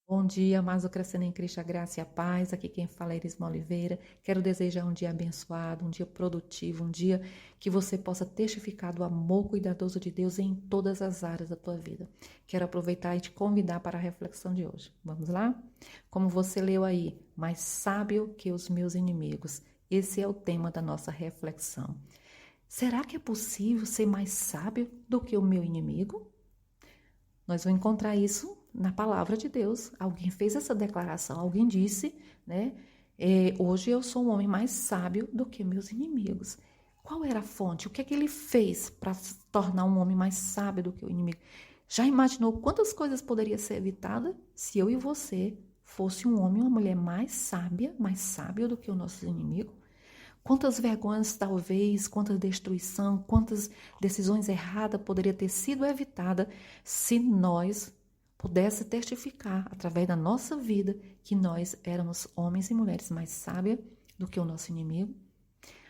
Bom dia, amados do Crescendo em Cristo, a graça e a paz. Aqui quem fala é Erisma Oliveira. Quero desejar um dia abençoado, um dia produtivo, um dia que você possa testificar do amor cuidadoso de Deus em todas as áreas da tua vida. Quero aproveitar e te convidar para a reflexão de hoje. Vamos lá? Como você leu aí, mais sábio que os meus inimigos. Esse é o tema da nossa reflexão. Será que é possível ser mais sábio do que o meu inimigo? Nós vamos encontrar isso na palavra de Deus. Alguém fez essa declaração, alguém disse, né? Hoje eu sou um homem mais sábio do que meus inimigos. Qual era a fonte? O que é que ele fez para se tornar um homem mais sábio do que o inimigo? Já imaginou quantas coisas poderiam ser evitadas se eu e você fosse um homem ou uma mulher mais sábio do que o nosso inimigo? Quantas vergonhas, talvez, quanta destruição, quantas decisões erradas poderia ter sido evitada se nós pudéssemos testificar, através da nossa vida, que nós éramos homens e mulheres mais sábios do que o nosso inimigo?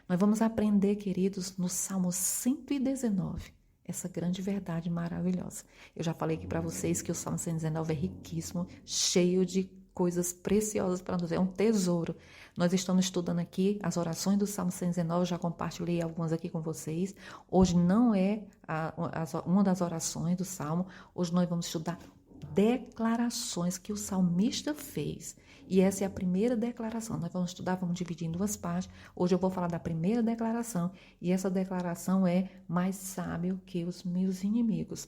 Nós vamos aprender, queridos, no Salmo 119, essa grande verdade maravilhosa. Eu já falei aqui para vocês que o Salmo 119 é riquíssimo, cheio de coisas preciosas para nós, é um tesouro. Nós estamos estudando aqui as orações do Salmo 119, já compartilhei algumas aqui com vocês. Hoje não é uma das orações do Salmo, hoje nós vamos estudar declarações que o salmista fez. E essa é a primeira declaração. Nós vamos estudar, vamos dividir em duas partes. Hoje eu vou falar da primeira declaração, e essa declaração é mais sábio que os meus inimigos.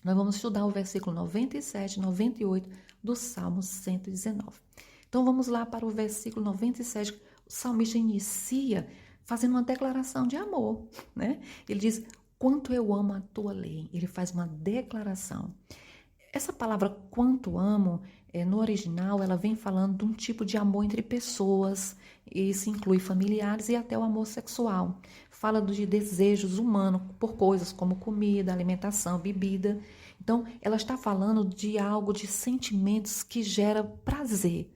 Nós vamos estudar o versículo 97 e 98 do Salmo 119. Então vamos lá para o versículo 97. O salmista inicia fazendo uma declaração de amor, né? Ele diz: quanto eu amo a tua lei. Ele faz uma declaração. Essa palavra quanto amo, no original, ela vem falando de um tipo de amor entre pessoas, e isso inclui familiares e até o amor sexual. Fala de desejos humanos por coisas como comida, alimentação, bebida. Então, ela está falando de algo, de sentimentos que gera prazer.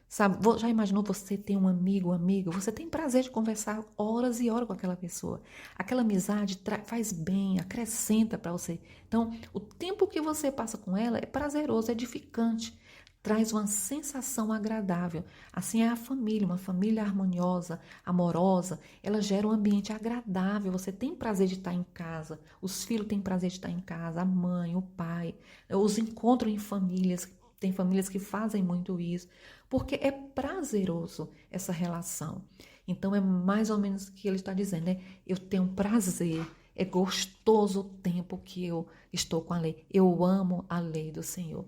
Sabe, já imaginou você ter um amigo ou amiga? Você tem prazer de conversar horas e horas com aquela pessoa. Aquela amizade faz bem, acrescenta para você. Então, o tempo que você passa com ela é prazeroso, é edificante, traz uma sensação agradável. Assim é a família, uma família harmoniosa, amorosa, ela gera um ambiente agradável. Você tem prazer de estar em casa, os filhos têm prazer de estar em casa, a mãe, o pai, os encontros em famílias. Tem famílias que fazem muito isso, porque é prazeroso essa relação. Então, é mais ou menos o que ele está dizendo, né? Eu tenho prazer, é gostoso o tempo que eu estou com a lei. Eu amo a lei do Senhor.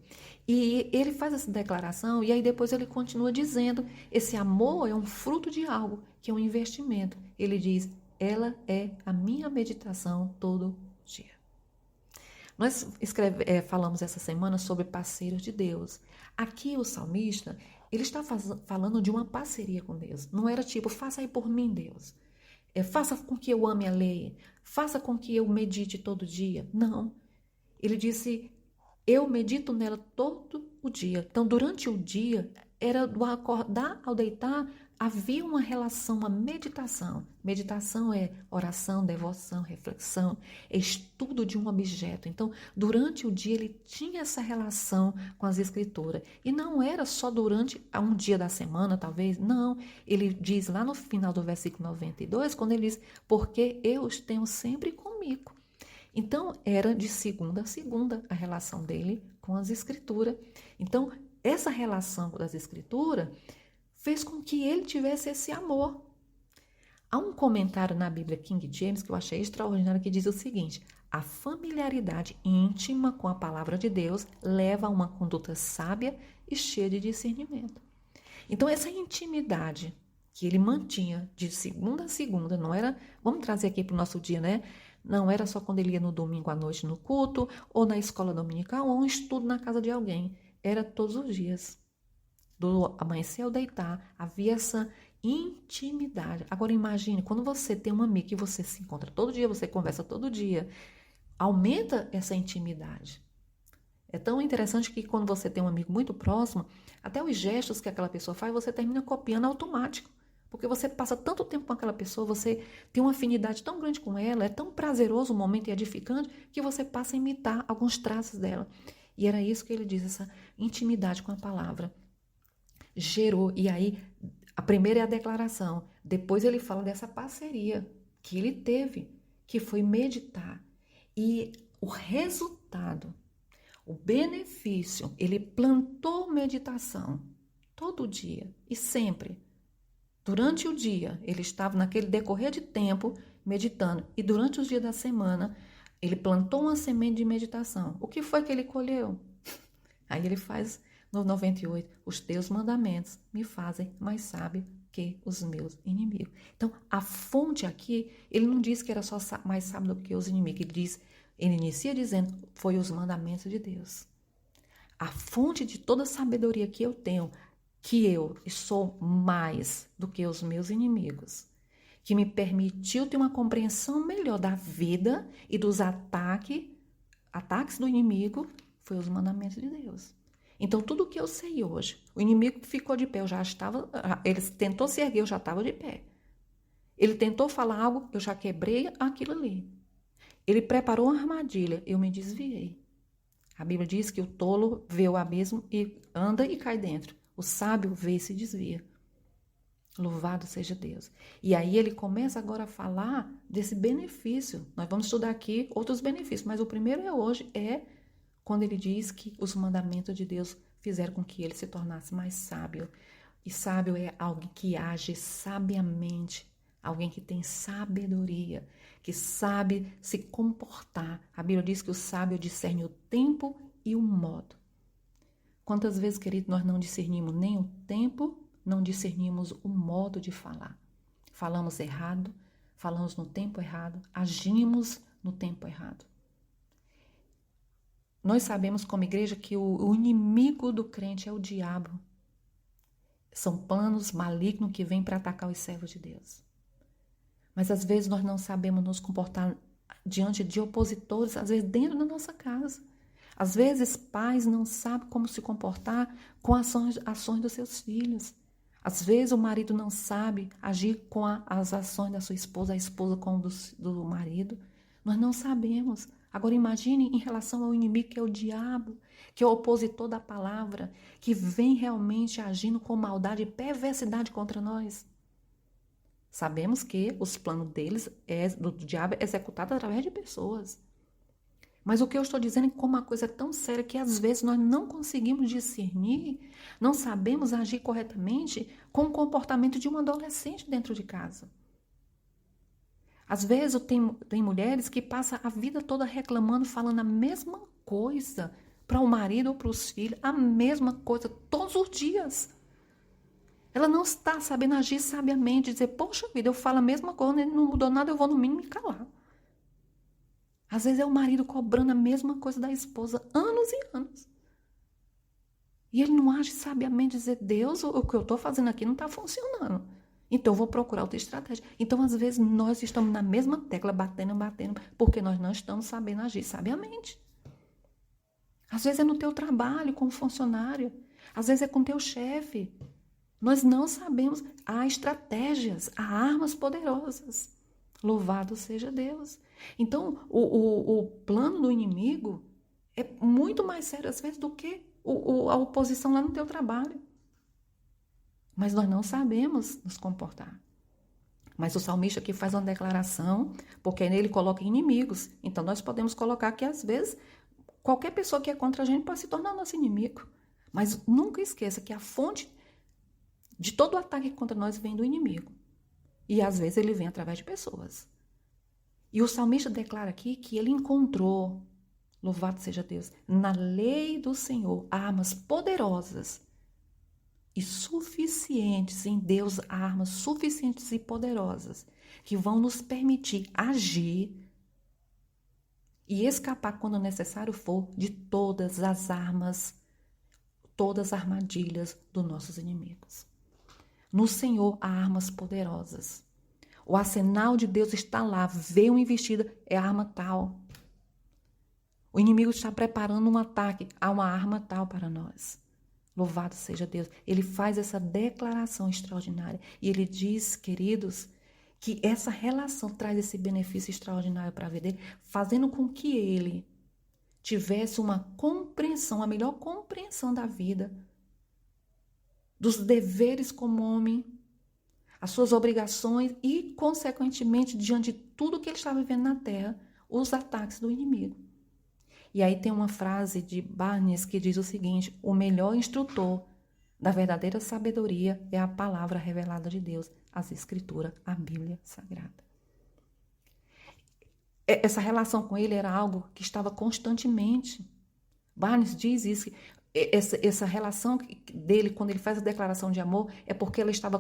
E ele faz essa declaração e aí depois ele continua dizendo, esse amor é um fruto de algo, que é um investimento. Ele diz, ela é a minha meditação todo dia. Nós falamos essa semana sobre parceiros de Deus. Aqui o salmista, ele está falando de uma parceria com Deus. Não era tipo, faça aí por mim, Deus. Faça com que eu ame a lei. Faça com que eu medite todo dia. Não. Ele disse, eu medito nela todo o dia. Então, durante o dia, era do acordar ao deitar, havia uma relação, uma meditação. Meditação é oração, devoção, reflexão, é estudo de um objeto. Então, durante o dia, ele tinha essa relação com as escrituras. E não era só durante um dia da semana, talvez. Não. Ele diz lá no final do versículo 92, quando ele diz, porque eu os tenho sempre comigo. Então, era de segunda a segunda a relação dele com as escrituras. Então, essa relação com as escrituras fez com que ele tivesse esse amor. Há um comentário na Bíblia King James que eu achei extraordinário que diz o seguinte, a familiaridade íntima com a palavra de Deus leva a uma conduta sábia e cheia de discernimento. Então, essa intimidade que ele mantinha de segunda a segunda, não era, vamos trazer aqui para o nosso dia, né? Não era só quando ele ia no domingo à noite no culto, ou na escola dominical, ou um estudo na casa de alguém. Era todos os dias. Do amanhecer ao deitar, havia essa intimidade. Agora imagine, quando você tem um amigo que você se encontra todo dia, você conversa todo dia, aumenta essa intimidade. É tão interessante que quando você tem um amigo muito próximo, até os gestos que aquela pessoa faz, você termina copiando automático. Porque você passa tanto tempo com aquela pessoa, você tem uma afinidade tão grande com ela, é tão prazeroso o momento e edificante, que você passa a imitar alguns traços dela. E era isso que ele diz, essa intimidade com a palavra. Gerou, e aí a primeira é a declaração, depois ele fala dessa parceria que ele teve, que foi meditar. E o resultado, o benefício, ele plantou meditação todo dia e sempre. Durante o dia, ele estava naquele decorrer de tempo meditando. E durante os dias da semana, ele plantou uma semente de meditação. O que foi que ele colheu? Aí ele faz no 98, os teus mandamentos me fazem mais sábio que os meus inimigos. Então, a fonte aqui, ele não diz que era só mais sábio do que os inimigos. Ele inicia dizendo, foi os mandamentos de Deus. A fonte de toda a sabedoria que eu tenho, que eu sou mais do que os meus inimigos, que me permitiu ter uma compreensão melhor da vida e dos ataques do inimigo, foi os mandamentos de Deus. Então, tudo que eu sei hoje, o inimigo ficou de pé, ele tentou se erguer, eu já estava de pé. Ele tentou falar algo, eu já quebrei aquilo ali. Ele preparou uma armadilha, eu me desviei. A Bíblia diz que o tolo vê o abismo e anda e cai dentro. O sábio vê e se desvia. Louvado seja Deus. E aí ele começa agora a falar desse benefício. Nós vamos estudar aqui outros benefícios, mas o primeiro hoje é quando ele diz que os mandamentos de Deus fizeram com que ele se tornasse mais sábio. E sábio é alguém que age sabiamente, alguém que tem sabedoria, que sabe se comportar. A Bíblia diz que o sábio discerne o tempo e o modo. Quantas vezes, querido, nós não discernimos nem o tempo, não discernimos o modo de falar. Falamos errado, falamos no tempo errado, agimos no tempo errado. Nós sabemos como igreja que o inimigo do crente é o diabo. São planos malignos que vêm para atacar os servos de Deus. Mas às vezes nós não sabemos nos comportar diante de opositores, às vezes dentro da nossa casa. Às vezes pais não sabem como se comportar com ações dos seus filhos. Às vezes o marido não sabe agir com as ações da sua esposa, a esposa com do marido. Nós não sabemos. Agora imagine em relação ao inimigo que é o diabo, que é o opositor da palavra, que vem realmente agindo com maldade e perversidade contra nós. Sabemos que os planos do diabo é executado através de pessoas. Mas o que eu estou dizendo é que como uma coisa é tão séria que às vezes nós não conseguimos discernir, não sabemos agir corretamente com o comportamento de um adolescente dentro de casa. Às vezes tem mulheres que passam a vida toda reclamando, falando a mesma coisa para o marido ou para os filhos, a mesma coisa todos os dias. Ela não está sabendo agir sabiamente, dizer, poxa vida, eu falo a mesma coisa, não mudou nada, eu vou no mínimo me calar. Às vezes é o marido cobrando a mesma coisa da esposa, anos e anos. E ele não age sabiamente, dizer, Deus, o que eu estou fazendo aqui não está funcionando. Então eu vou procurar outra estratégia. Então às vezes nós estamos na mesma tecla, batendo, porque nós não estamos sabendo agir sabiamente. Às vezes é no teu trabalho como funcionário, às vezes é com teu chefe. Nós não sabemos, há estratégias, há armas poderosas. Louvado seja Deus. Então, o plano do inimigo é muito mais sério, às vezes, do que a oposição lá no teu trabalho. Mas nós não sabemos nos comportar. Mas o salmista aqui faz uma declaração, porque nele coloca inimigos. Então, nós podemos colocar que, às vezes, qualquer pessoa que é contra a gente pode se tornar nosso inimigo. Mas nunca esqueça que a fonte de todo o ataque contra nós vem do inimigo. E, às vezes, ele vem através de pessoas. E o salmista declara aqui que ele encontrou, louvado seja Deus, na lei do Senhor, armas poderosas e suficientes, em Deus, armas suficientes e poderosas, que vão nos permitir agir e escapar quando necessário for de todas as armas, todas as armadilhas dos nossos inimigos. No Senhor há armas poderosas. O arsenal de Deus está lá, veio investida, é arma tal. O inimigo está preparando um ataque, há uma arma tal para nós. Louvado seja Deus. Ele faz essa declaração extraordinária. E ele diz, queridos, que essa relação traz esse benefício extraordinário para a vida dele, fazendo com que ele tivesse uma compreensão, a melhor compreensão da vida, dos deveres como homem, as suas obrigações e, consequentemente, diante de tudo que ele estava vivendo na terra, os ataques do inimigo. E aí tem uma frase de Barnes que diz o seguinte: o melhor instrutor da verdadeira sabedoria é a palavra revelada de Deus, as Escrituras, a Bíblia Sagrada. Essa relação com ele era algo que estava constantemente. Barnes diz isso, essa relação dele, quando ele faz a declaração de amor, é porque ele estava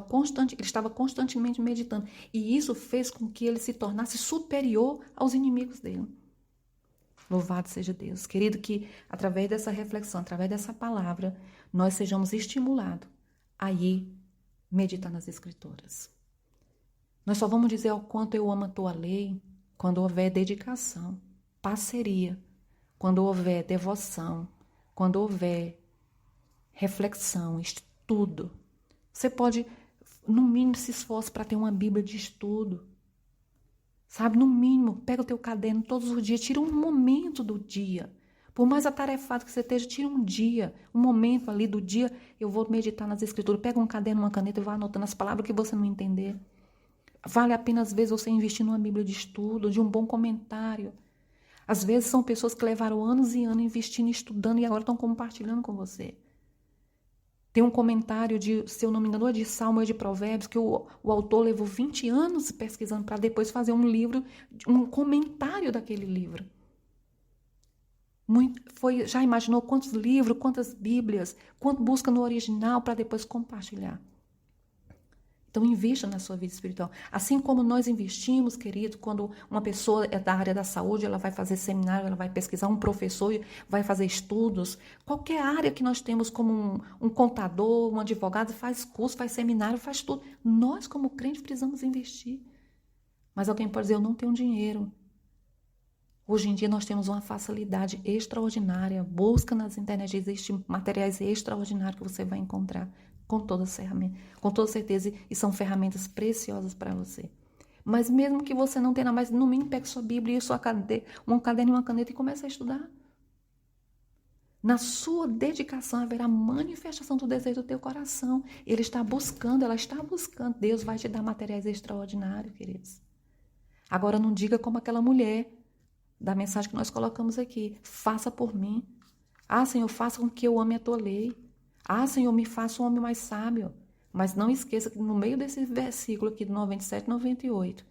constantemente meditando. E isso fez com que ele se tornasse superior aos inimigos dele. Louvado seja Deus. Querido, que através dessa reflexão, através dessa palavra, nós sejamos estimulados a ir meditar nas Escrituras. Nós só vamos dizer o quanto eu amo a tua lei quando houver dedicação, parceria, quando houver devoção, quando houver reflexão, estudo. Você pode, no mínimo, se esforce para ter uma Bíblia de estudo. Sabe, no mínimo, pega o teu caderno todos os dias, tira um momento do dia. Por mais atarefado que você esteja, tira um dia, um momento ali do dia, eu vou meditar nas Escrituras. Pega um caderno, uma caneta e vai anotando as palavras que você não entender. Vale a pena, às vezes, você investir numa Bíblia de estudo, de um bom comentário. Às vezes, são pessoas que levaram anos e anos investindo, estudando e agora estão compartilhando com você. Tem um comentário, se eu não me engano, é de Salmo ou de Provérbios, que o autor levou 20 anos pesquisando para depois fazer um livro, um comentário daquele livro. Já imaginou quantos livros, quantas Bíblias, quanto busca no original para depois compartilhar? Então, invista na sua vida espiritual. Assim como nós investimos, querido, quando uma pessoa é da área da saúde, ela vai fazer seminário, ela vai pesquisar, um professor vai fazer estudos. Qualquer área que nós temos, como um contador, um advogado, faz curso, faz seminário, faz tudo. Nós, como crentes, precisamos investir. Mas alguém pode dizer, eu não tenho dinheiro. Hoje em dia nós temos uma facilidade extraordinária. Busca nas internet, existem materiais extraordinários que você vai encontrar. Com toda certeza, e são ferramentas preciosas para você. Mas mesmo que você não tenha, mas no mínimo pegue sua Bíblia e um caderno e uma caneta e comece a estudar. Na sua dedicação haverá manifestação do desejo do teu coração. Ela está buscando. Deus vai te dar materiais extraordinários, queridos. Agora não diga como aquela mulher da mensagem que nós colocamos aqui. Faça por mim. Ah, Senhor, faça com que eu ame a tua lei. Ah, Senhor, me faça um homem mais sábio. Mas não esqueça que no meio desse versículo aqui, do 97 e 98,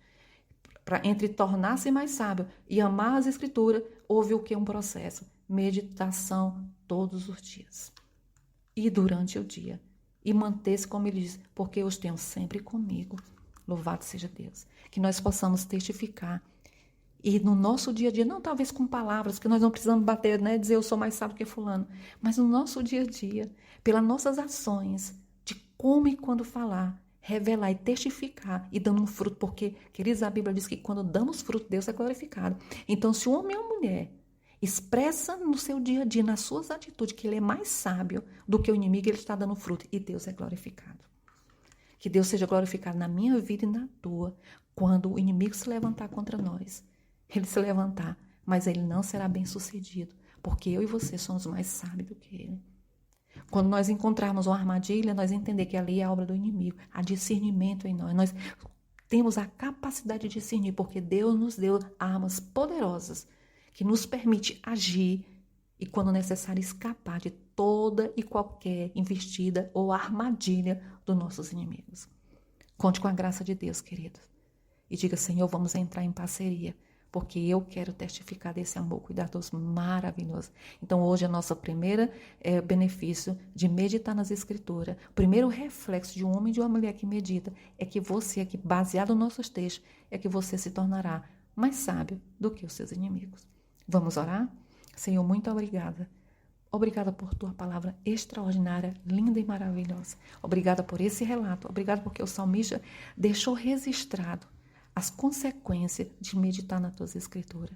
entre tornar-se mais sábio e amar as Escrituras, houve o que? Um processo. Meditação todos os dias. E durante o dia. E manter-se, como ele diz, porque eu os tenho sempre comigo. Louvado seja Deus. Que nós possamos testificar. E no nosso dia a dia, não talvez com palavras, que nós não precisamos bater, né, dizer eu sou mais sábio que fulano, mas no nosso dia a dia, pelas nossas ações, de como e quando falar, revelar e testificar e dando um fruto, porque, queridos, a Bíblia diz que quando damos fruto, Deus é glorificado. Então, se o homem ou a mulher expressa no seu dia a dia, nas suas atitudes, que ele é mais sábio do que o inimigo, ele está dando fruto e Deus é glorificado. Que Deus seja glorificado na minha vida e na tua, quando o inimigo se levantar contra nós. Ele se levantar, mas ele não será bem sucedido, porque eu e você somos mais sábios do que ele. Quando nós encontrarmos uma armadilha, nós entender que ali é a obra do inimigo, há discernimento em nós. Nós temos a capacidade de discernir, porque Deus nos deu armas poderosas que nos permite agir e, quando necessário, escapar de toda e qualquer investida ou armadilha dos nossos inimigos. Conte com a graça de Deus, queridos. E diga, Senhor, vamos entrar em parceria, porque eu quero testificar desse amor cuidadoso maravilhoso. Então, hoje, a nossa primeira benefício de meditar nas Escrituras, o primeiro reflexo de um homem e de uma mulher que medita, é que você, aqui, baseado nos nossos textos, é que você se tornará mais sábio do que os seus inimigos. Vamos orar? Senhor, muito obrigada. Obrigada por tua palavra extraordinária, linda e maravilhosa. Obrigada por esse relato. Obrigada porque o salmista deixou registrado as consequências de meditar nas tuas Escrituras.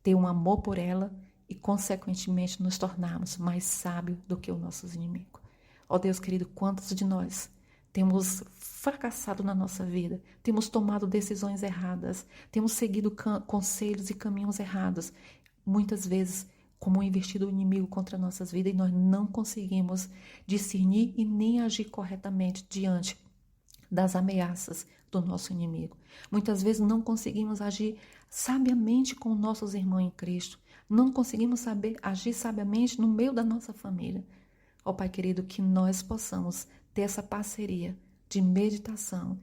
Ter um amor por ela e, consequentemente, nos tornarmos mais sábios do que os nossos inimigos. Ó Deus querido, quantos de nós temos fracassado na nossa vida, temos tomado decisões erradas, temos seguido conselhos e caminhos errados, muitas vezes como investido o inimigo contra nossas vidas e nós não conseguimos discernir e nem agir corretamente diante das ameaças do nosso inimigo. Muitas vezes não conseguimos agir sabiamente com nossos irmãos em Cristo. Não conseguimos agir sabiamente no meio da nossa família. Ó Pai querido, que nós possamos ter essa parceria de meditação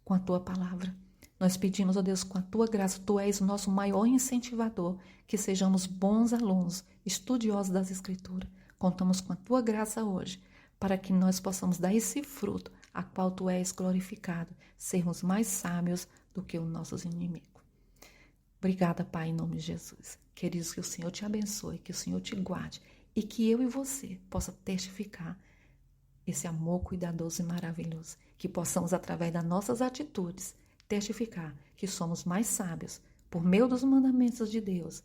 com a Tua palavra. Nós pedimos, ó Deus, com a Tua graça, Tu és o nosso maior incentivador, que sejamos bons alunos, estudiosos das Escrituras. Contamos com a Tua graça hoje, para que nós possamos dar esse fruto, a qual Tu és glorificado, sermos mais sábios do que os nossos inimigos. Obrigada, Pai, em nome de Jesus. Queridos, que o Senhor te abençoe, que o Senhor te guarde e que eu e você possa testificar esse amor cuidadoso e maravilhoso. Que possamos, através das nossas atitudes, testificar que somos mais sábios por meio dos mandamentos de Deus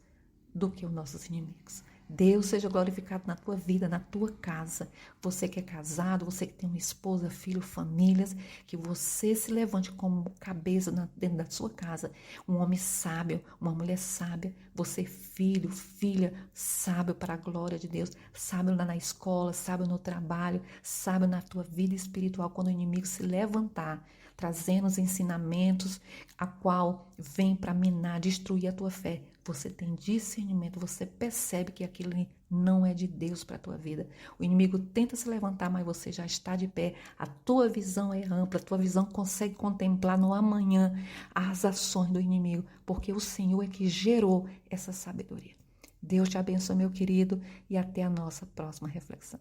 do que os nossos inimigos. Deus seja glorificado na tua vida, na tua casa. Você que é casado, você que tem uma esposa, filho, famílias, que você se levante como cabeça dentro da sua casa. Um homem sábio, uma mulher sábia. Você, filho, filha, sábio para a glória de Deus. Sábio lá na escola, sábio no trabalho, sábio na tua vida espiritual. Quando o inimigo se levantar, trazendo os ensinamentos, a qual vem para minar, destruir a tua fé. Você tem discernimento, você percebe que aquilo não é de Deus para a tua vida. O inimigo tenta se levantar, mas você já está de pé. A tua visão é ampla, a tua visão consegue contemplar no amanhã as ações do inimigo, porque o Senhor é que gerou essa sabedoria. Deus te abençoe, meu querido, e até a nossa próxima reflexão.